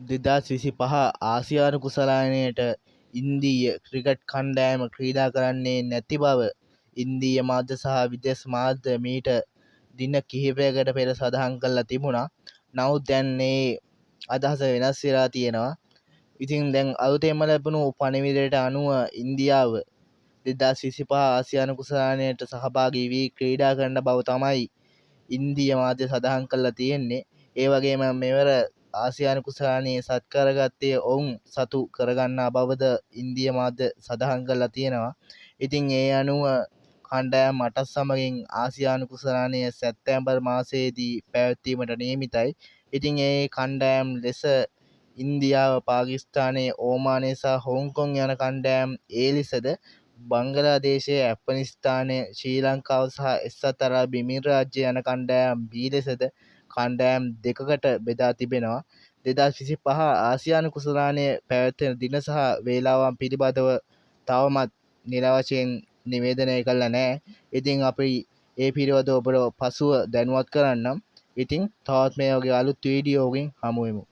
2025 ආසියානු කුසලානයට ඉන්දීය ක්‍රිකට් කණ්ඩායම ක්‍රීඩා කරන්නේ නැති බව ඉන්දීය මාධ්‍ය සහ විදේශ මාධ්‍ය මීට දින කිහිපයකට පෙර සඳහන් කරලා තිබුණා. නමුත් දැන් මේ අදහස වෙනස් වෙලා තියෙනවා. ඉතින් දැන් අලුතෙන්ම ලැබුණු පණිවිඩයට අනුව ඉන්දියාව 2025 ආසියානු කුසලානයට සහභාගී වී ක්‍රීඩා කරන බව තමයි ඉන්දීය මාධ්‍ය සඳහන් කරලා තියෙන්නේ. ඒ වගේම මෙවර ආසියානු කුසලානයේ සත්කරගත්තේ ඔවුන් සතු කරගන්නා බවද ඉන්දීය මාධ්‍ය සඳහන් කරලා තියෙනවා. ඉතින් ඒ අනුව කණ්ඩායම් 8ක් සමගින් ආසියානු කුසලානය සැප්තැම්බර් මාසයේදී පැවැත්වීමට නියමිතයි. ඉතින් ඒ කණ්ඩායම් ලෙස ඉන්දියාව, පාකිස්තානය, ඕමානය සහ හොංකොං යන කණ්ඩායම් ඒ ලෙසද බංගලාදේශය, ඇෆ්ගනිස්තානය, ශ්‍රී ලංකාව සහ එක්සත් අරාබි එමිරාජ්‍ය යන කණ්ඩායම් B ලෙසද කණ්ඩායම් දෙකකට බෙදා තිබෙනවා. 2025 ආසියානු කුසලානය පැවැත්වෙන දින සහ වේලාවන් පිළිබඳව තවමත් නිල වශයෙන් නිවේදනය කළා නැහැ. ඉතින් අපි ඒ පිළිබඳව ඔබට පසුව දැනුවත් කරන්නම්. ඉතින් තවත් මේ වගේ අලුත් වීඩියෝකින් හමු වෙමු.